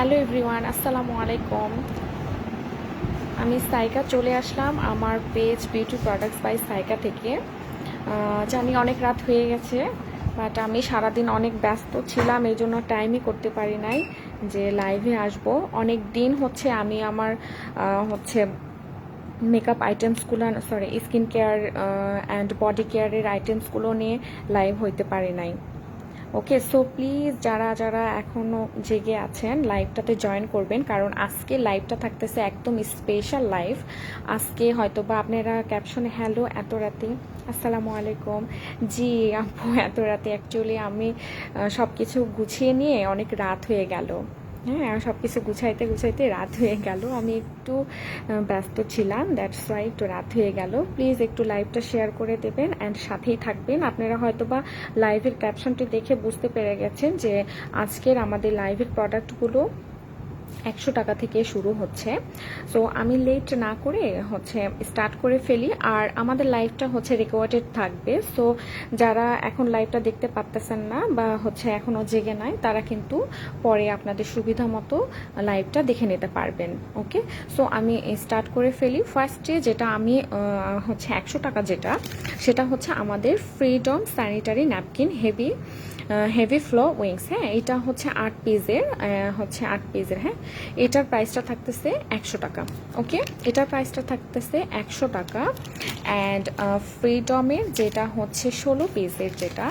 Hello everyone, আসসালামু আলাইকুম। আমি সাইকা চলে আসলাম আমার page beauty products by Saika থেকে। জানি অনেক রাত হয়ে গেছে, বাট আমি সারাদিন অনেক ব্যস্ত ছিলাম, এই জন্য টাইমই করতে পারি নাই যে লাইভে আসব। অনেক দিন হচ্ছে আমি আমার হচ্ছে মেকআপ আইটেমসগুলো, স্কিন কেয়ার অ্যান্ড বডি কেয়ারের আইটেমসগুলো নিয়ে লাইভ হইতে পারি নাই। ওকে, সো প্লিজ যারা যারা এখনও জেগে আছেন লাইভটাতে জয়েন করবেন, কারণ আজকে লাইভটা থাকতেছে একদম স্পেশাল লাইভ। আজকে হয়তো বা আপনারা ক্যাপশনে হ্যালো এত রাতে, আসসালামু আলাইকুম। জি আপু, এত রাতে অ্যাকচুয়ালি আমি সব কিছু গুছিয়ে নিয়ে অনেক রাত হয়ে গেল। হ্যাঁ, সব কিছু গুছাইতে গুছাইতে রাত হয়ে গেল, আমি একটু ব্যস্ত ছিলাম, দ্যাটস ওয়াই একটু রাত হয়ে গেল। প্লিজ একটু লাইভটা শেয়ার করে দেবেন অ্যান্ড সাথেই থাকবেন। আপনারা হয়তো বা লাইভের ক্যাপশনটি দেখে বুঝতে পেরে গেছেন যে আজকের আমাদের লাইভের প্রোডাক্টগুলো 100 টাকা থেকে শুরু হচ্ছে। সো আমি লেট না করে হচ্ছে স্টার্ট করে ফেলি, আর আমাদের লাইভটা হচ্ছে রেকর্ডেড থাকবে। সো যারা এখন লাইভটা দেখতে পারতেছেন না বা হচ্ছে এখনও জেগে নাই, তারা কিন্তু পরে আপনাদের সুবিধা মতো লাইভটা দেখে নিতে পারবেন। ওকে, সো আমি স্টার্ট করে ফেলি। ফার্স্টে যেটা আমি হচ্ছে 100 টাকা যেটা, সেটা হচ্ছে আমাদের freedom sanitary napkin heavy flow wings. হ্যাঁ, এটা হচ্ছে 8 পিসের, হ্যাঁ। এটার প্রাইসটা থাকতেছে 100 টাকা। ওকে, এটার প্রাইসটা থাকতেছে 100 টাকা। অ্যান্ড ফ্রিডমের যেটা হচ্ছে 16 পিসের, যেটা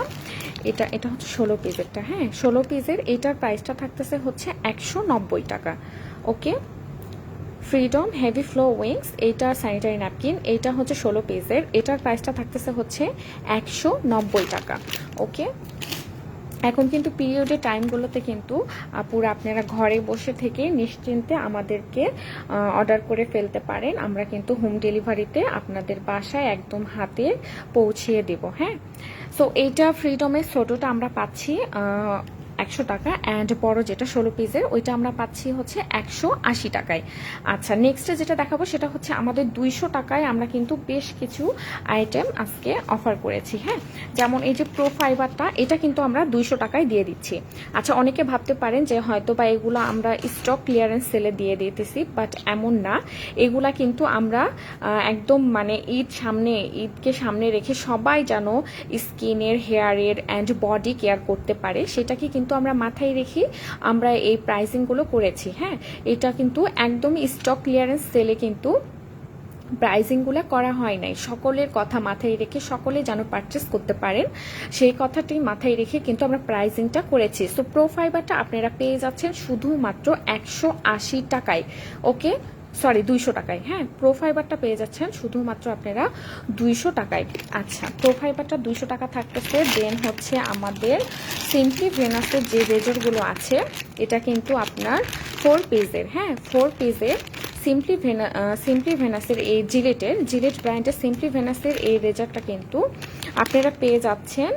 এটা হচ্ছে 16 পিসেরটা। হ্যাঁ, 16 পিসের এটার প্রাইসটা থাকতেছে হচ্ছে 190 টাকা। ওকে, ফ্রিডম হেভি ফ্লো উইংস এইটার স্যানিটারি ন্যাপকিন, এইটা হচ্ছে 16 পিসের, এটার প্রাইসটা থাকতেছে হচ্ছে 190 টাকা। ওকে, এখন কিন্তু পিরিয়ডের টাইমগুলোতে কিন্তু পুরো আপনারা ঘরে বসে থেকে নিশ্চিন্তে আমাদেরকে অর্ডার করে ফেলতে পারেন। আমরা কিন্তু হোম ডেলিভারিতে আপনাদের বাসায় একদম হাতে পৌঁছিয়ে দেব। হ্যাঁ, সো এইটা ফ্রিডমের ছোটোটা আমরা পাচ্ছি 100 টাকা, অ্যান্ড বড় যেটা 16 পিসের ওইটা আমরা পাচ্ছি হচ্ছে 180 টাকায়। আচ্ছা, নেক্সটে যেটা দেখাবো সেটা হচ্ছে আমাদের 200 টাকায় আমরা কিন্তু বেশ কিছু আইটেম আজকে অফার করেছি। হ্যাঁ, যেমন এই যে প্রো ফাইবারটা, এটা কিন্তু আমরা 200 টাকায় দিয়ে দিচ্ছি। আচ্ছা, অনেকে ভাবতে পারেন যে হয়তো বা এগুলো আমরা স্টক ক্লিয়ারেন্স সেলে দিয়ে দিতেছি, বাট এমন না। এগুলা কিন্তু আমরা একদম মানে ঈদকে সামনে রেখে সবাই যেন স্কিনের, হেয়ারের অ্যান্ড বডি কেয়ার করতে পারে, সেটাকে কিন্তু আমরা মাথায় রেখে আমরা এই প্রাইসিংগুলো করেছি। হ্যাঁ, এটা কিন্তু একদমই স্টক ক্লিয়ারেন্স সেলে কিন্তু প্রাইসিংগুলো করা হয় নাই। সকলের কথা মাথায় রেখে সকলে যেন পারচেস করতে পারেন, সেই কথাটি মাথায় রেখে কিন্তু আমরা প্রাইসিংটা করেছি। সো প্রো ফাইবারটা আপনারা পেয়ে যাচ্ছেন শুধুমাত্র 180 টাকায়। ওকে, সরি 200 টাকায়। হ্যাঁ, প্রো ফাইবারটা পেয়ে যাচ্ছেন শুধুমাত্র আপনারা 200 টাকায়। আচ্ছা, প্রো ফাইবারটা 200 টাকা থাকতেছে। দেন হচ্ছে আমাদের সিম্পলি ভেনাসের যে রেজরগুলো আছে, এটা কিন্তু আপনার 4 পিসের। হ্যাঁ, 4 পিসের সিম্পলি ভেনাসের এই জিলেট ব্র্যান্ডের সিম্পলি ভেনাসের এই রেজারটা কিন্তু আপনারা পেয়ে যাচ্ছেন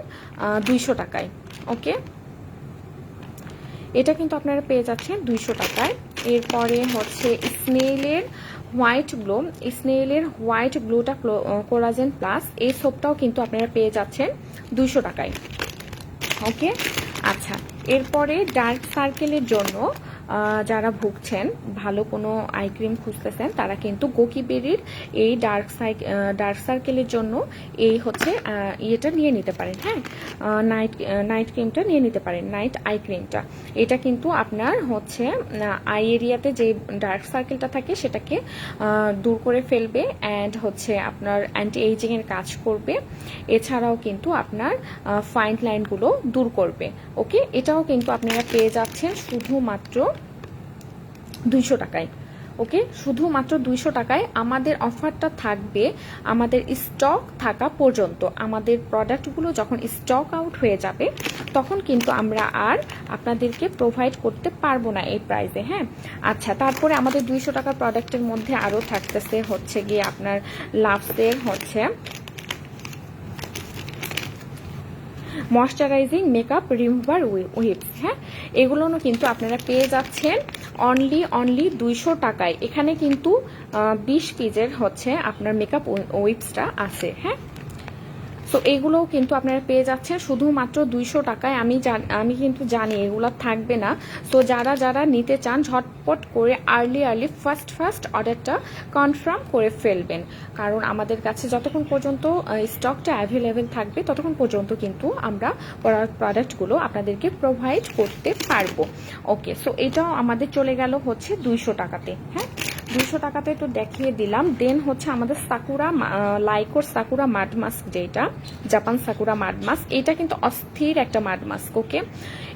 200 টাকায়। ওকে, এটা কিন্তু আপনারা পেয়ে যাচ্ছেন 200 টাকায়। এরপরে হচ্ছে স্নেইলের হোয়াইট গ্লোটা কোলাজেন প্লাস, এই সোপটাও কিন্তু আপনারা পেয়ে যাচ্ছেন 200 টাকায়। ওকে, আচ্ছা, এরপরে ডার্ক সার্কেলের জন্য যারা ভুগছেন, ভালো কোনো আই ক্রিম খুঁজতেছেন, তারা কিন্তু গোকিবেরির এই ডার্ক সার্কেলের জন্য এই হচ্ছে ইয়েটা নিয়ে নিতে পারেন। হ্যাঁ, নাইট ক্রিমটা নিয়ে নিতে পারেন, নাইট আই ক্রিমটা। এটা কিন্তু আপনার হচ্ছে আই এরিয়াতে যে ডার্ক সার্কেলটা থাকে সেটাকে দূর করে ফেলবে, অ্যান্ড হচ্ছে আপনার অ্যান্টি এইজিংয়ের কাজ করবে। এছাড়াও কিন্তু আপনার ফাইন লাইনগুলো দূর করবে। ওকে, এটাও কিন্তু আপনারা পেয়ে যাচ্ছেন শুধুমাত্র 200 টাকায়। ওকে, শুধুমাত্র 200 টাকায় আমাদের অফারটা থাকবে আমাদের স্টক থাকা পর্যন্ত। আমাদের প্রোডাক্টগুলো যখন স্টক আউট হয়ে যাবে তখন কিন্তু আমরা আর আপনাদেরকে প্রোভাইড করতে পারবো না এই প্রাইসে। হ্যাঁ, আচ্ছা, তারপরে আমাদের 200 টাকার প্রোডাক্টের মধ্যে আরও থাকতেছে হচ্ছে গিয়ে আপনার লাভসের হচ্ছে ময়শ্চারাইজিং মেকআপ রিমুভার উইপস। হ্যাঁ, এগুলোও কিন্তু আপনারা পেয়ে যাচ্ছেন অনলি 200 টাকায়। এখানে কিন্তু 20 পিসের হচ্ছে আপনার মেকআপ উইপসটা আছে। হ্যাঁ, সো এগুলোও কিন্তু আপনারা পেয়ে যাচ্ছেন শুধুমাত্র 200 টাকায়। আমি কিন্তু জানি এগুলো থাকবে না। সো যারা যারা নিতে চান ঝটপট করে আর্লি ফার্স্ট অর্ডারটা কনফার্ম করে ফেলবেন, কারণ আমাদের কাছে যতক্ষণ পর্যন্ত স্টকটা অ্যাভেলেবেল থাকবে ততক্ষণ পর্যন্ত কিন্তু আমরা প্রোডাক্টগুলো আপনাদেরকে প্রোভাইড করতে পারবো। ওকে, সো এটাও আমাদের চলে গেল হচ্ছে 200 টাকাতে। হ্যাঁ, 200 টাকাতে তো দেখিয়ে দিলাম। দেন হচ্ছে আমাদের সাকুরা লাইকোর সাকুরা মাড মাস্ক, যেটা জাপান সাকুরা মাড মাস্ক, এটা কিন্তু অস্থির একটা মাড মাস্ক। ওকে,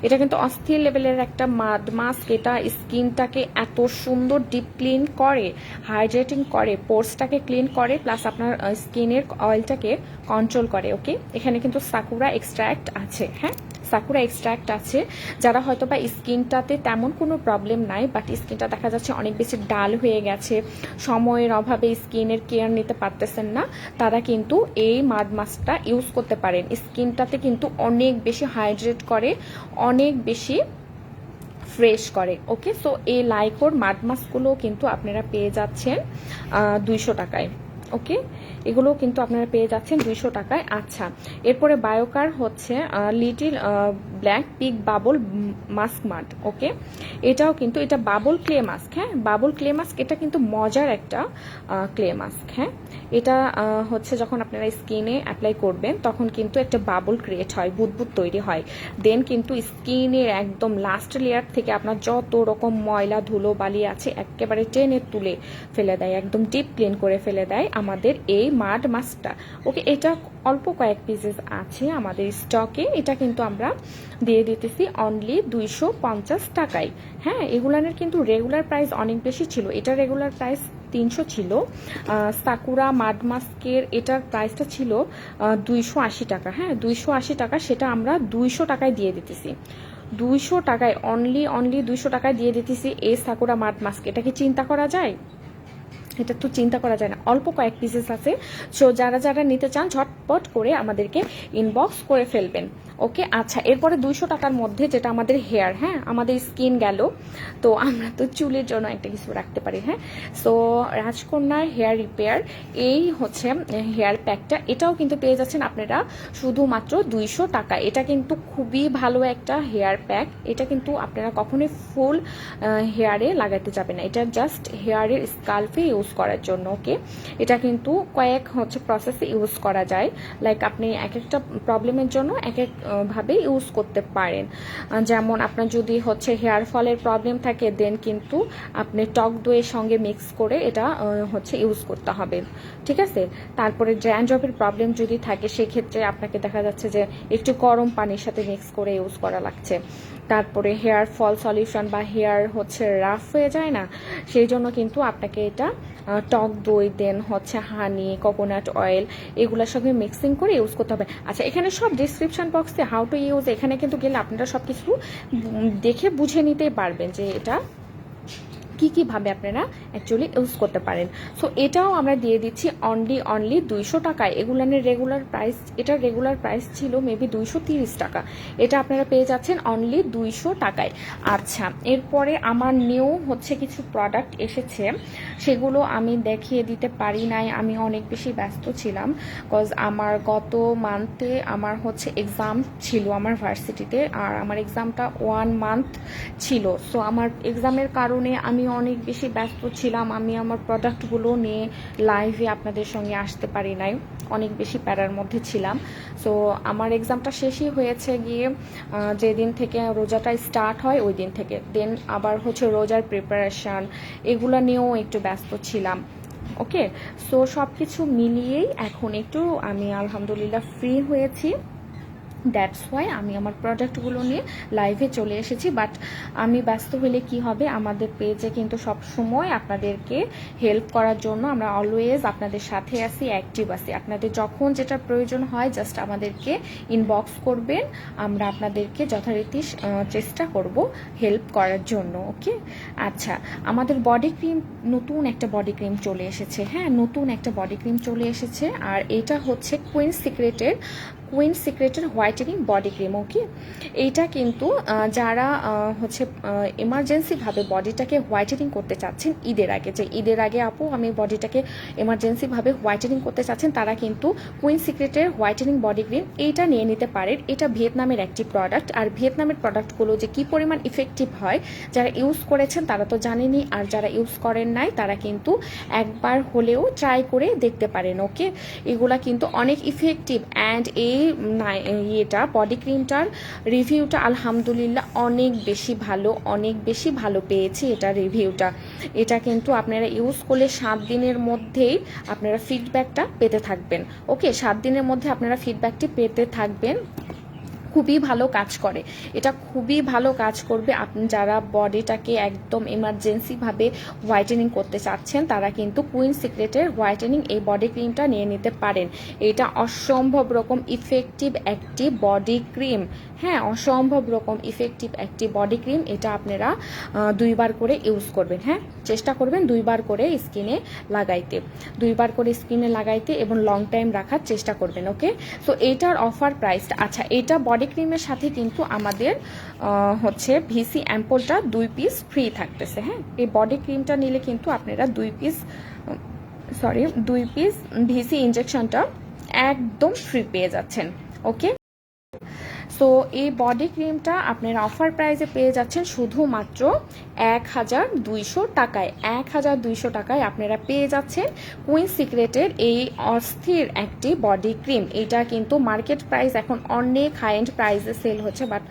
এটা কিন্তু অস্থির লেভেলের একটা মাড মাস্ক। এটা স্কিনটাকে এত সুন্দর ডিপ ক্লিন করে, হাইড্রেটিং করে, পোর্সটাকে ক্লিন করে, প্লাস আপনার স্কিনের অয়েলটাকে কন্ট্রোল করে। ওকে, এখানে কিন্তু সাকুরা এক্সট্রাক্ট আছে। হ্যাঁ, সাকুরা এক্সট্রাক্ট আছে। যারা হয়তো বা স্কিনটাতে তেমন কোনো প্রবলেম নাই, বাট স্কিনটা দেখা যাচ্ছে অনেক বেশি ডাল হয়ে গেছে, সময়ের অভাবে স্কিনের কেয়ার নিতে পারতেছেন না, তারা কিন্তু এই মাড মাস্কটা ইউজ করতে পারেন। স্কিনটাতে কিন্তু অনেক বেশি হাইড্রেট করে, অনেক বেশি ফ্রেশ করে। ওকে, সো এই লাইকোর মাড মাস্কগুলো কিন্তু আপনারা পেয়ে যাচ্ছেন 200 টাকায়। ওকে, এগুলো কিন্তু আপনারা পেয়ে যাচ্ছেন 200 টাকায়। আচ্ছা, এরপরে বায়োকার হচ্ছে little black pick bubble mask mud. Okay, এটাও কিন্তু এটা বাবল ক্লে মাস্ক। হ্যাঁ, বাবল ক্লে মাস্ক, এটা কিন্তু মজার একটা ক্লে মাস্ক। হ্যাঁ, এটা হচ্ছে যখন আপনারা স্কিনে অ্যাপ্লাই করবেন তখন কিন্তু একটা বাবল ক্রিয়েট হয়, বুদবুদ তৈরি হয়। দেন কিন্তু স্কিনের একদম লাস্ট লেয়ার থেকে আপনার যত রকম ময়লা ধুলো বালি আছে একেবারে টেনে তুলে ফেলে দেয়, একদম ডিপ ক্লিন করে ফেলে দেয় আমাদের এই মাড মাস্কটা। ওকে, এটা অল্প কয়েক পিসেস আছে আমাদের স্টকে। এটা কিন্তু আমরা দিয়ে দিতেছি অনলি 250 টাকায়। হ্যাঁ, এগুলানের কিন্তু রেগুলার প্রাইস অনেক বেশি ছিল, এটা রেগুলার প্রাইস 300 ছিল। সাকুরা মাড মাস্কের এটার প্রাইসটা ছিল 280 টাকা। হ্যাঁ, 280 টাকা, সেটা আমরা 200 টাকায় দিয়ে দিতেছি। 200 টাকায় অনলি 200 টাকায় দিয়ে দিতেছি এই সাকুরা মাড মাস্ক। এটা কি চিন্তা করা যায়? এটা তো চিন্তা করা যায় না। অল্প কয়েক পিসেস আছে, সো যারা যারা নিতে চান ঝটপট করে আমাদেরকে ইনবক্স করে ফেলবেন। ওকে, আচ্ছা, এরপরে 200 টাকার মধ্যে যেটা আমাদের হেয়ার, হ্যাঁ আমাদের স্কিন গেল, তো আমরা তো চুলের জন্য একটা কিছু রাখতে পারি। হ্যাঁ, সো রাজকন্যার হেয়ার রিপেয়ার, এই হচ্ছে হেয়ার প্যাকটা, এটাও কিন্তু পেয়ে যাচ্ছেন আপনারা শুধুমাত্র 200 টাকা। এটা কিন্তু খুবই ভালো একটা হেয়ার প্যাক। এটা কিন্তু আপনারা কখনোই ফুল হেয়ারে লাগাতে যাবেন না, এটা জাস্ট হেয়ারের স্কাল্পে ইউজ করার জন্য। ওকে, এটা কিন্তু কয়েক হচ্ছে প্রসেসে ইউজ করা যায়, লাইক আপনি এক একটা প্রবলেমের জন্য এক এক ভাবে ইউজ করতে পারেন। যেমন আপনার যদি হচ্ছে হেয়ার ফলের প্রবলেম থাকে, দেন কিন্তু আপনি টক দইয়ের সঙ্গে মিক্স করে এটা হচ্ছে ইউজ করতে হবে, ঠিক আছে। তারপরে ড্যান্ড্রফের প্রবলেম যদি থাকে, সেক্ষেত্রে আপনাকে দেখা যাচ্ছে যে একটু গরম পানির সাথে মিক্স করে ইউজ করা লাগছে। তারপরে হেয়ার ফল সলিউশন বা হেয়ার হচ্ছে রাফ হয়ে যায় না, সেই জন্য কিন্তু আপনাকে এটা টক দই, দেন হচ্ছে হানি, কোকোনাট অয়েল, এগুলোর সঙ্গে মিক্সিং করে ইউজ করতে হবে। আচ্ছা, এখানে সব ডিসক্রিপশন বক্সে হাউ টু ইউজ, এখানে কিন্তু গেলে আপনারা সব কিছু দেখে বুঝে নিতেই পারবেন যে এটা কীভাবে আপনারা অ্যাকচুয়ালি ইউজ করতে পারেন। সো এটাও আমরা দিয়ে দিচ্ছি অনলি 200 টাকায়। এগুলানের রেগুলার প্রাইস, এটার রেগুলার প্রাইস ছিল মেবি 230 টাকা, এটা আপনারা পেয়ে যাচ্ছেন অনলি 200 টাকায়। আচ্ছা, এরপরে আমার নিউ হচ্ছে কিছু প্রোডাক্ট এসেছে, সেগুলো আমি দেখিয়ে দিতে পারি নাই, আমি অনেক বেশি ব্যস্ত ছিলাম। কজ আমার গত মান্থে আমার হচ্ছে এক্সাম ছিল আমার ভার্সিটিতে, আর আমার এক্সামটা 1 মান্থ ছিল। সো আমার এক্সামের কারণে আমি অনেক বেশি ব্যস্ত ছিলাম, আমি আমার প্রোডাক্টগুলো নিয়ে লাইভে আপনাদের সঙ্গে আসতে পারি নাই, অনেক বেশি প্যারার মধ্যে ছিলাম। সো আমার এক্সামটা শেষই হয়েছে গিয়ে যেদিন থেকে রোজাটা স্টার্ট হয় ওই দিন থেকে, দেন আবার হচ্ছে রোজার প্রিপারেশান, এগুলো নিয়েও একটু ব্যস্ত ছিলাম। ওকে, সো সব কিছু মিলিয়েই এখন একটু আমি আলহামদুলিল্লাহ ফ্রি হয়েছি, দ্যাটস ওয়াই আমি আমার প্রোডাক্টগুলো নিয়ে লাইভে চলে এসেছি। বাট আমি ব্যস্ত হলে কি হবে, আমাদের পেজে কিন্তু সব সময় আপনাদেরকে হেল্প করার জন্য আমরা অলওয়েজ আপনাদের সাথে আছি, অ্যাক্টিভ আছি। আপনাদের যখন যেটা প্রয়োজন হয় জাস্ট আমাদেরকে ইনবক্স করবেন, আমরা আপনাদেরকে যথারীতি চেষ্টা করব হেল্প করার জন্য। ওকে, আচ্ছা, আমাদের বডি ক্রিম, নতুন একটা বডি ক্রিম চলে এসেছে। হ্যাঁ, নতুন একটা বডি ক্রিম চলে এসেছে, আর এটা হচ্ছে কুইন কুইন সিক্রেটের হোয়াইটেনিং বডি ক্রিম। ওকে, এইটা কিন্তু যারা হচ্ছে এমার্জেন্সিভাবে বডিটাকে হোয়াইটেনিং করতে চাচ্ছেন ঈদের আগে, যে ঈদের আগে আপু আমি বডিটাকে এমার্জেন্সিভাবে হোয়াইটেনিং করতে চাচ্ছেন, তারা কিন্তু কুইন সিক্রেটের হোয়াইটেনিং বডি ক্রিম এইটা নিয়ে নিতে পারেন। এটা ভিয়েতনামের একটি প্রোডাক্ট, আর ভিয়েতনামের প্রোডাক্টগুলো যে কী পরিমাণ ইফেক্টিভ হয় যারা ইউজ করেছেন তারা তো জানেনই, আর যারা ইউজ করেন নাই তারা কিন্তু একবার হলেও ট্রাই করে দেখতে পারেন। ওকে, এগুলা কিন্তু অনেক ইফেক্টিভ, অ্যান্ড এই এটা বডি ক্রিমটার রিভিউটা আলহামদুলিল্লাহ অনেক বেশি ভালো পেয়েছি এটা রিভিউটা। এটা কিন্তু আপনারা ইউজ করলে 7 দিনের মধ্যেই আপনারা ফিডব্যাকটা পেতে থাকবেন। ওকে, 7 দিনের মধ্যে আপনারা ফিডব্যাকটি পেতে থাকবেন। খুবই ভালো কাজ করে, এটা খুবই ভালো কাজ করবে। আপনি যারা বডিটাকে একদম এমার্জেন্সিভাবে হোয়াইটেনিং করতে চাচ্ছেন তারা কিন্তু কুইন সিক্রেটের হোয়াইটেনিং এই বডি ক্রিমটা নিয়ে নিতে পারেন। এটা অসম্ভব রকম ইফেক্টিভ একটি বডি ক্রিম। হ্যাঁ, অসম্ভব রকম ইফেক্টিভ একটি বডি ক্রিম। এটা আপনারা 2 বার করে ইউজ করবেন। হ্যাঁ, চেষ্টা করবেন 2 বার করে স্কিনে লাগাইতে এবং লং টাইম রাখার চেষ্টা করবেন। ওকে, সো এইটার অফার প্রাইসটা, আচ্ছা এটা বডি ক্রিমের সাথে কিন্তু আমাদের হচ্ছে ভিসি অ্যাম্পলটা 2 পিস ফ্রি থাকতেছে। হ্যাঁ, এই বডি ক্রিমটা নিলে কিন্তু আপনারা 2 পিস ভিসি ইনজেকশনটা একদম ফ্রি পেয়ে যাচ্ছেন। ওকে, সো এই বডি ক্রিমটা আপনারা অফার প্রাইসে পেয়ে যাচ্ছেন শুধুমাত্র 1200 টাকায়। 1200 টাকায় আপনারা পেয়ে যাচ্ছেন কুইন সিক্রেটের এই অস্থির একটি বডি ক্রিম। এটা কিন্তু মার্কেট প্রাইস এখন অনেক হাই এন্ড প্রাইসে সেল হচ্ছে, বাট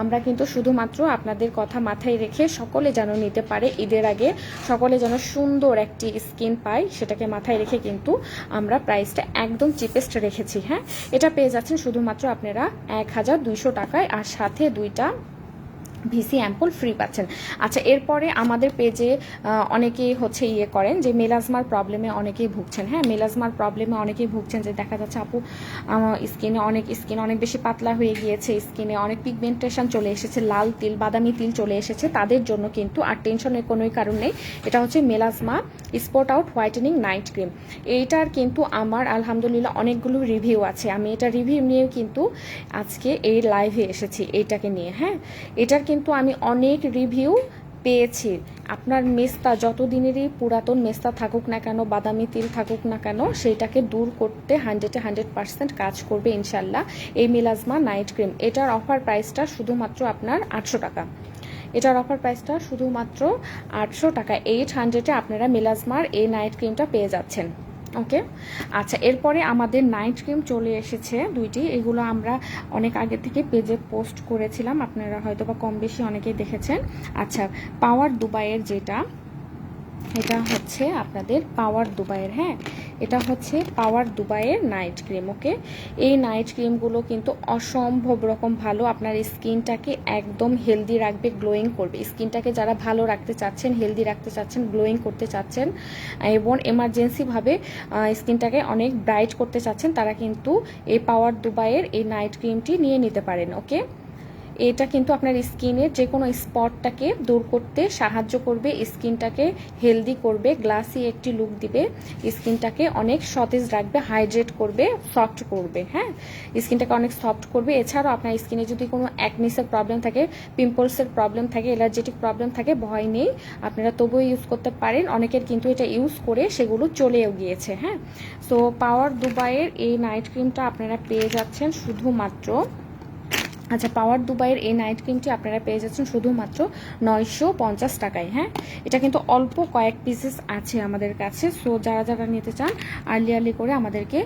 আমরা কিন্তু শুধুমাত্র আপনাদের কথা মাথায় রেখে সকলে যেন নিতে পারে ঈদের আগে, সকলে যেন সুন্দর একটি স্কিন পায় সেটাকে মাথায় রেখে কিন্তু আমরা প্রাইসটা একদম চিপেস্ট রেখেছি। হ্যাঁ, এটা পেয়ে যাচ্ছেন শুধুমাত্র আপনারা 1200 টাকায়, আর সাথে 2টা ভিসি অ্যাম্পল ফ্রি পাচ্ছেন। আচ্ছা, এরপরে আমাদের পেজে অনেকেই হচ্ছে করেন যে মেলাজমার প্রবলেমে অনেকেই ভুগছেন। হ্যাঁ, মেলাজমার প্রবলেমে অনেকেই ভুগছেন, যে দেখা যাচ্ছে আপু আমার স্কিন অনেক বেশি পাতলা হয়ে গিয়েছে, স্কিনে অনেক পিগমেন্টেশন চলে এসেছে, লাল তিল বাদামি তিল চলে এসেছে। তাদের জন্য কিন্তু আর টেনশনের কোনোই কারণ নেই। এটা হচ্ছে melasma spot out whitening night cream. এইটার কিন্তু আমার আলহামদুলিল্লাহ অনেকগুলো রিভিউ আছে। আমি এটা রিভিউ নিয়ে কিন্তু আজকে এই লাইভে এসেছি এইটাকে নিয়ে। হ্যাঁ, এটার কিন্তু আমি অনেক রিভিউ পেয়েছি। আপনার মেস্তা যত দিনেরই পুরাতন মেস্তা থাকুক না কেন, বাদামি তিল থাকুক না কেন, সেইটাকে দূর করতে 100% কাজ করবে ইনশাল্লাহ এই মেলাজমা নাইট ক্রিম। এটার অফার প্রাইসটা শুধুমাত্র আপনার 800 টাকা। এটার অফার প্রাইসটা শুধুমাত্র 800 টাকা। 800-এ আপনারা মেলাজমার এই নাইট ক্রিমটা পেয়ে যাচ্ছেন। ওকে, আচ্ছা এরপরে আমাদের নাইট ক্রিম চলে এসেছে 2টি। এগুলো আমরা অনেক আগে থেকে পেজে পোস্ট করেছিলাম, আপনারা হয়তো বা কম বেশি অনেকেই দেখেছেন। আচ্ছা, পাওয়ার দুবাইয়ের যেটা, এটা হচ্ছে আপনাদের পাওয়ার দুবাইয়ের। হ্যাঁ, এটা হচ্ছে পাওয়ার দুবাইয়ের নাইট ক্রিম। ওকে, এই নাইট ক্রিমগুলো কিন্তু অসম্ভব রকম ভালো, আপনার স্কিনটাকে একদম হেলদি রাখবে, গ্লোয়িং করবে। স্কিনটাকে যারা ভালো রাখতে চাচ্ছেন, হেলদি রাখতে চাচ্ছেন, গ্লোয়িং করতে চাচ্ছেন এবং এমার্জেন্সিভাবে স্কিনটাকে অনেক ব্রাইট করতে চাচ্ছেন, তারা কিন্তু এই পাওয়ার দুবাইয়ের এই নাইট ক্রিমটি নিয়ে নিতে পারেন। ওকে, এটা কিন্তু আপনার স্কিনের যে কোনো স্পটটাকে দূর করতে সাহায্য করবে, স্কিনটাকে হেলদি করবে, গ্লাসি একটি লুক দিবে, স্কিনটাকে অনেক সতেজ রাখবে, হাইড্রেট করবে, সফট করবে। হ্যাঁ, স্কিনটাকে অনেক সফট করবে। এছাড়াও আপনার স্কিনে যদি কোনো অ্যাকনিসের প্রবলেম থাকে, পিম্পলসের প্রবলেম থাকে, অ্যালার্জেটিক প্রবলেম থাকে, ভয় নেই, আপনারা তবুও ইউজ করতে পারেন। অনেকের কিন্তু এটা ইউজ করে সেগুলো চলেও গিয়েছে। হ্যাঁ, সো পাওয়ার দুবাইয়ের এই নাইট ক্রিমটা আপনারা পেয়ে যাচ্ছেন শুধুমাত্র, আচ্ছা পাওয়ার দুবাইয়ের এই নাইট ক্রিমটি আপনারা পেয়ে যাচ্ছেন শুধুমাত্র 950 টাকায়। হ্যাঁ, এটা কিন্তু অল্প কয়েক পিসেস আছে আমাদের কাছে। সো যারা যারা নিতে চান আর্লি করে আমাদেরকে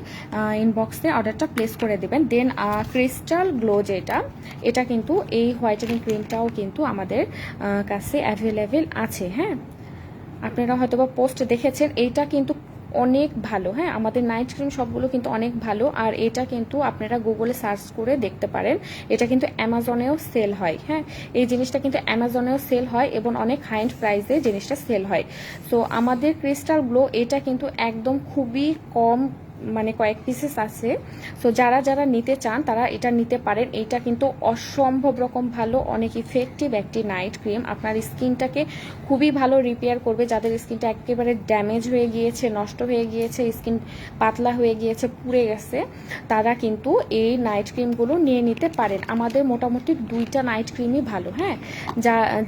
ইনবক্সে অর্ডারটা প্লেস করে দেবেন। দেন ক্রিস্টাল গ্লো যেটা, এটা কিন্তু এই হোয়াইটেনিং ক্রিমটাও কিন্তু আমাদের কাছে অ্যাভেলেবেল আছে। হ্যাঁ, আপনারা হয়তো বা পোস্ট দেখেছেন, এইটা কিন্তু অনেক ভালো। হ্যাঁ, আমাদের নাইট ক্রিম সবগুলো কিন্তু অনেক ভালো, আর এটা কিন্তু আপনারা গুগলে সার্চ করে দেখতে পারেন। এটা কিন্তু অ্যামাজনেও সেল হয়। হ্যাঁ, এই জিনিসটা কিন্তু অ্যামাজনেও সেল হয় এবং অনেক হাই এন্ড প্রাইসে জিনিসটা সেল হয়। সো আমাদের ক্রিস্টাল গ্লো এটা কিন্তু একদম খুবই কম মানে কয়েক পিসেস আছে। সো যারা যারা নিতে চান তারা এটা নিতে পারেন। এইটা কিন্তু অসম্ভব রকম ভালো, অনেক ইফেক্টিভ একটি নাইট ক্রিম। আপনার স্কিনটাকে খুবই ভালো রিপেয়ার করবে। যাদের স্কিনটা একেবারে ড্যামেজ হয়ে গিয়েছে, নষ্ট হয়ে গিয়েছে, স্কিন পাতলা হয়ে গিয়েছে, পুড়ে গেছে, তারা কিন্তু এই নাইট ক্রিমগুলো নিয়ে নিতে পারেন। আমাদের মোটামুটি 2টা নাইট ক্রিমই ভালো। হ্যাঁ,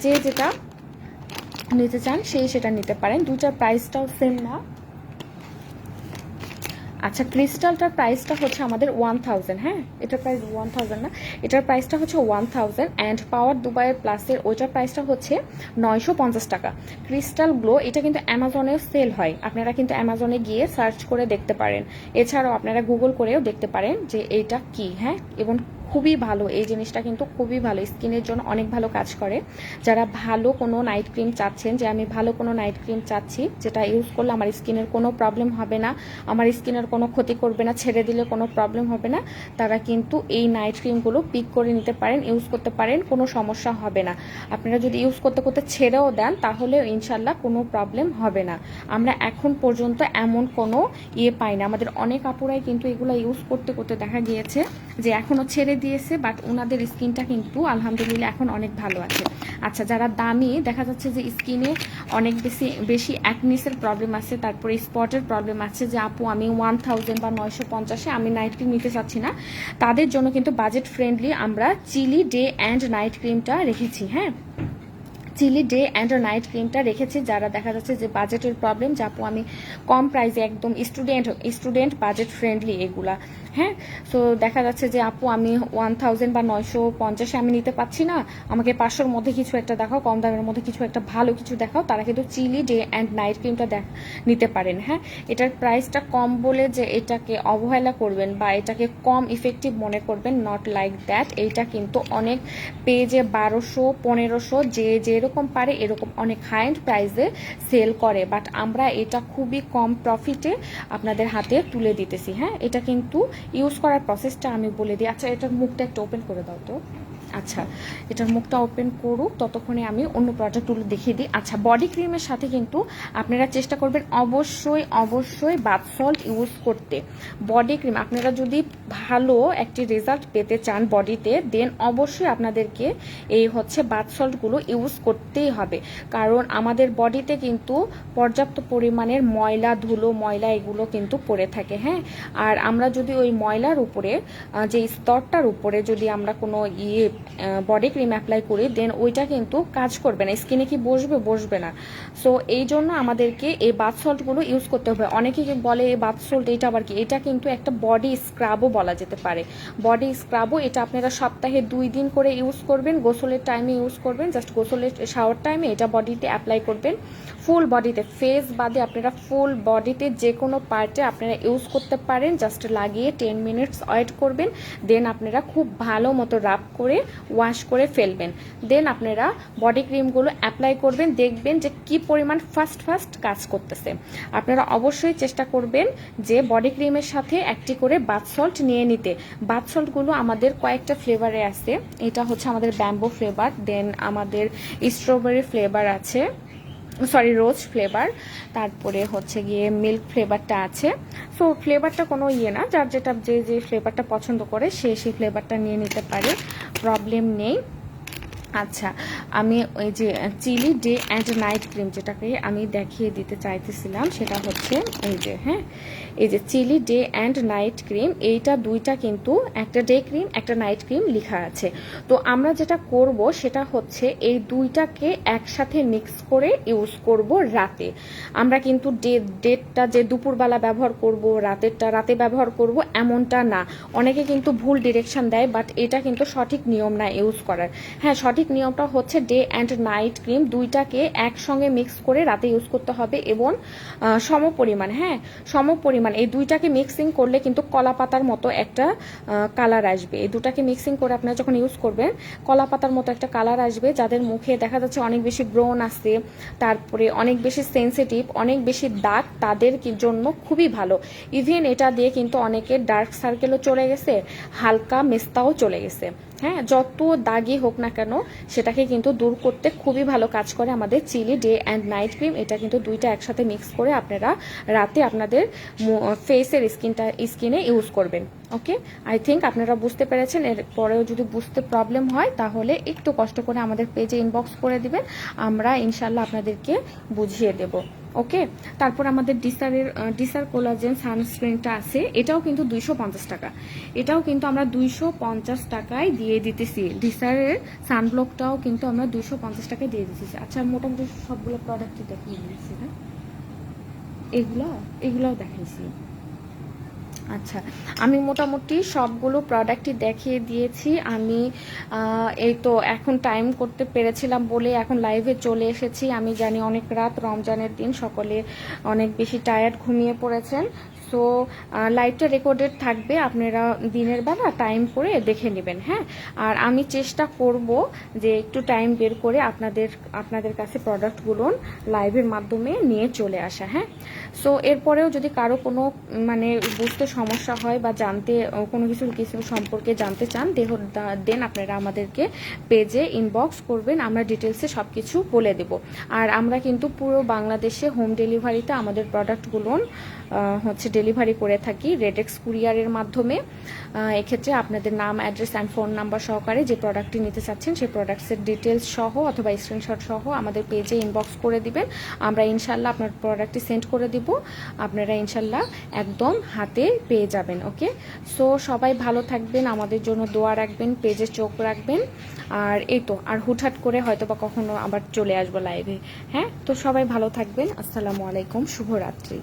যে যেটা নিতে চান সেই সেটা নিতে পারেন। 2টার প্রাইসটাও সেম না। আচ্ছা, ক্রিস্টালটার প্রাইসটা হচ্ছে আমাদের 1000। হ্যাঁ, এটার প্রাইস 1000 না, এটার প্রাইসটা হচ্ছে 1000। অ্যান্ড পাওয়ার দুবাইয়ের প্লাসের ওইটার প্রাইসটা হচ্ছে 950 টাকা। ক্রিস্টাল গ্লো এটা কিন্তু অ্যামাজনেও সেল হয়, আপনারা কিন্তু অ্যামাজনে গিয়ে সার্চ করে দেখতে পারেন। এছাড়াও আপনারা গুগল করেও দেখতে পারেন যে এইটা কি। হ্যাঁ, এবং খুবই ভালো এই জিনিসটা, কিন্তু খুবই ভালো, স্কিনের জন্য অনেক ভালো কাজ করে। যারা ভালো কোনো নাইট ক্রিম চাচ্ছেন, যে আমি ভালো কোনো নাইট ক্রিম চাচ্ছি যেটা ইউজ করলে আমার স্কিনের কোনো প্রবলেম হবে না, আমার স্কিনের কোনো ক্ষতি করবে না, ছেড়ে দিলে কোনো প্রবলেম হবে না, তারা কিন্তু এই নাইট ক্রিমগুলো পিক করে নিতে পারেন, ইউজ করতে পারেন, কোনো সমস্যা হবে না। আপনারা যদি ইউজ করতে করতে ছেড়েও দেন তাহলে ইনশাল্লাহ কোনো প্রবলেম হবে না। আমরা এখন পর্যন্ত এমন কোনো পাই না। আমাদের অনেক আপুরাই কিন্তু এগুলো ইউজ করতে করতে দেখা গিয়েছে যে এখনও ছেড়ে দিয়েছে, বাট ওনাদের স্কিনটা কিন্তু আলহামদুলিল্লাহ এখন অনেক ভালো আছে। আচ্ছা, যারা দামি, দেখা যাচ্ছে যে স্কিনে অনেক বেশি অ্যাকনিসের প্রবলেম আছে, তারপরে স্পটের প্রবলেম আছে, যে আপু আমি 1000 বা 950-এ আমি নাইট ক্রিম নিতে চাচ্ছি না, তাদের জন্য কিন্তু বাজেট ফ্রেন্ডলি আমরা চিলি ডে অ্যান্ড নাইট ক্রিমটা রেখেছি। হ্যাঁ, চিলি ডে অ্যান্ড নাইট ক্রিমটা রেখেছি। যারা দেখা যাচ্ছে যে বাজেটের প্রবলেম, যে আপু আমি কম প্রাইসে একদম স্টুডেন্ট বাজেট ফ্রেন্ডলি এগুলা। হ্যাঁ, সো দেখা যাচ্ছে যে আপু আমি 1000 বা 950-এ আমি নিতে পারছি না, আমাকে 500-র মধ্যে কিছু একটা দেখাও, কম দামের মধ্যে কিছু একটা ভালো কিছু দেখাও, তারা কিন্তু চিলি ডে অ্যান্ড নাইট ক্রিমটা নিতে পারেন। হ্যাঁ, এটার প্রাইসটা কম বলে যে এটাকে অবহেলা করবেন বা এটাকে কম ইফেক্টিভ মনে করবেন, নট লাইক দ্যাট। এইটা কিন্তু অনেক পেজে 1200, 1500 যেরকম পারে এরকম অনেক হাই এন্ড প্রাইসে সেল করে, বাট আমরা এটা খুবই কম প্রফিটে আপনাদের হাতে তুলে দিতেছি। হ্যাঁ, এটা কিন্তু ইউজ করার প্রসেসটা আমি বলে দিই। আচ্ছা, এটার মুখটা একটু ওপেন করে দাও তো। আচ্ছা, এটার মুখটা ওপেন করুক, ততক্ষণে আমি অন্য প্রোডাক্টগুলো দেখিয়ে দিই। আচ্ছা, বডি ক্রিমের সাথে কিন্তু আপনারা চেষ্টা করবেন অবশ্যই বাথ সল্ট ইউজ করতে। বডি ক্রিম আপনারা যদি ভালো একটি রেজাল্ট পেতে চান বডিতে, দেন অবশ্যই আপনাদেরকে এই হচ্ছে বাথ সল্টগুলো ইউজ করতেই হবে। কারণ আমাদের বডিতে কিন্তু পর্যাপ্ত পরিমাণের ময়লা এগুলো কিন্তু পড়ে থাকে। হ্যাঁ, আর আমরা যদি ওই ময়লার উপরে, যে স্তরটার উপরে যদি আমরা কোনো বডি ক্রিম অ্যাপ্লাই করি, দেন ওইটা কিন্তু কাজ করবে না, স্কিনে কি বসবে না। সো এই জন্য আমাদেরকে এই বাথ সল্টগুলো ইউজ করতে হবে। অনেকে বলে এই বাথ সল্ট এটা আবার কি, এটা কিন্তু একটা বডি স্ক্রাবও বলা যেতে পারে। বডি স্ক্রাবও এটা আপনারা সপ্তাহে 2 দিন করে ইউজ করবেন, গোসলের টাইমে ইউজ করবেন, জাস্ট গোসলের শাওয়ার টাইমে এটা বডিতে অ্যাপ্লাই করবেন। ফুল বডিতে, ফেস বাদে আপনারা ফুল বডিতে যে কোনো পার্টে আপনারা ইউজ করতে পারেন। জাস্ট লাগিয়ে 10 মিনিটস ওয়েট করবেন, দেন আপনারা খুব ভালো মতো রাব করে ওয়াশ করে ফেলবেন। দেন আপনারা বডি ক্রিমগুলো অ্যাপ্লাই করবেন, দেখবেন যে কি পরিমাণ ফাস্ট কাজ করতেছে। আপনারা অবশ্যই চেষ্টা করবেন যে বডি ক্রিমের সাথে একটি করে বাথ সল্ট নিয়ে নিতে। বাথ সল্টগুলো আমাদের কয়েকটা ফ্লেভারে আছে। এটা হচ্ছে আমাদের ব্যাম্বো ফ্লেভার, দেন আমাদের স্ট্রবেরি ফ্লেভার আছে, রোজ ফ্লেভার, তারপরে হচ্ছে গিয়ে মিল্ক ফ্লেভারটা আছে। সো ফ্লেভারটা কোনো না, যার যেটা যে ফ্লেভারটা পছন্দ করে সেই ফ্লেভারটা নিয়ে নিতে পারে, প্রবলেম নেই। আচ্ছা, আমি ওই যে chilli day and night cream যেটাকে আমি দেখিয়ে দিতে চাইতেছিলাম, সেটা হচ্ছে এই যে, হ্যাঁ, এই যে chilli day and night cream, এইটা দুইটা কিন্তু একটা ডে ক্রিম একটা নাইট ক্রিম লেখা আছে। তো আমরা যেটা করব সেটা হচ্ছে এই দুইটাকে একসাথে মিক্স করে ইউজ করব রাতে। আমরা কিন্তু ডেটটা যে দুপুরবেলা ব্যবহার করব, রাতেরটা রাতে ব্যবহার করব এমনটা না। অনেকে কিন্তু ভুল ডিরেকশন দেয়, বাট এটা কিন্তু সঠিক নিয়ম না ইউজ করার। হ্যাঁ, সঠিক নিয়মটা হচ্ছে ডে অ্যান্ড নাইট ক্রিম দুইটাকে একসঙ্গে মিক্স করে রাতে ইউজ করতে হবে, এবং সমপরিমাণ, হ্যাঁ সমপরিমাণ এই দুইটাকে মিক্সিং করলে কিন্তু কলা পাতার মতো একটা কালার আসবে। এই দুটাকে মিক্সিং করে আপনারা যখন ইউজ করবেন, কলা পাতার মতো একটা কালার আসবে। যাদের মুখে দেখা যাচ্ছে অনেক বেশি ব্রণ আছে, তারপরে অনেক বেশি সেন্সিটিভ, অনেক বেশি দাগ, তাদের জন্য খুবই ভালো। ইভেন এটা দিয়ে কিন্তু অনেকের ডার্ক সার্কেলও চলে গেছে, হালকা মেস্তাও চলে গেছে। হ্যাঁ, যত দাগই হোক না কেন সেটাকে কিন্তু দূর করতে খুবই ভালো কাজ করে আমাদের chilli day and night cream. এটা কিন্তু দুইটা একসাথে মিক্স করে আপনারা রাতে আপনাদের ফেসের স্কিনে ইউজ করবেন। ওকে, আই থিঙ্ক আপনারা বুঝতে পেরেছেন। এর পরেও যদি বুঝতে প্রবলেম হয় তাহলে একটু কষ্ট করে আমাদের পেজে ইনবক্স করে দিবেন, আমরা ইনশাল্লাহ আপনাদেরকে বুঝিয়ে দেব। ওকে, তারপর আমাদের ডিসার কোলাজেন সানস্ক্রিনটা আছে, এটাও কিন্তু 250 টাকা। এটাও কিন্তু আমরা 250 টাকায় দিয়ে দিতেছি। ডিসারের সানব্লকটাও কিন্তু আমরা 250 টাকায় দিয়ে দিতেছি। আচ্ছা, মোটামুটি সবগুলো প্রোডাক্টই দেখিয়ে দিয়েছি না, এগুলাও দেখাইছি। আচ্ছা, আমি মোটামুটি সবগুলো প্রোডাক্টই দেখিয়ে দিয়েছি। আমি এই তো এখন টাইম করতে পেরেছিলাম বলে এখন লাইভে চলে এসেছি। আমি জানি অনেক রাত, রমজানের দিন, সকলে অনেক বেশি টায়ার্ড, ঘুমিয়ে পড়েছেন। সো লাইভটা রেকর্ডেড থাকবে, আপনারা দিনের বেলা টাইম করে দেখে নেবেন। হ্যাঁ, আর আমি চেষ্টা করব যে একটু টাইম বের করে আপনাদের কাছে প্রোডাক্টগুলো লাইভের মাধ্যমে নিয়ে চলে আসা। হ্যাঁ, সো এরপরেও যদি কারো কোনো মানে বুঝতে সমস্যা হয় বা জানতে কোনো কিছু সম্পর্কে জানতে চান, দেন আপনারা আমাদেরকে পেজে ইনবক্স করবেন, আমরা ডিটেলসে সব কিছু বলে দেব। আর আমরা কিন্তু পুরো বাংলাদেশে হোম ডেলিভারিতে আমাদের প্রোডাক্টগুলো হচ্ছে ডেলিভারি করে থাকি রেডেক্স কুরিয়ারের মাধ্যমে। এক্ষেত্রে আপনাদের নাম, অ্যাড্রেস অ্যান্ড ফোন নাম্বার সহকারে যে প্রোডাক্টটি নিতে চাচ্ছেন সেই প্রোডাক্টসের ডিটেলস সহ অথবা স্ক্রিনশট সহ আমাদের পেজে ইনবক্স করে দিবেন, আমরা ইনশাল্লাহ আপনার প্রোডাক্টটি সেন্ড করে দিব, আপনারা ইনশাল্লাহ একদম হাতে পেয়ে যাবেন। ওকে, সো সবাই ভালো থাকবেন, আমাদের জন্য দোয়া রাখবেন, পেজে চোখ রাখবেন। আর এই তো, আর হুটহাট করে হয়তো বা কখনো আবার চলে আসবো লাইভে। হ্যাঁ, তো সবাই ভালো থাকবেন। আসসালামু আলাইকুম, শুভরাত্রি।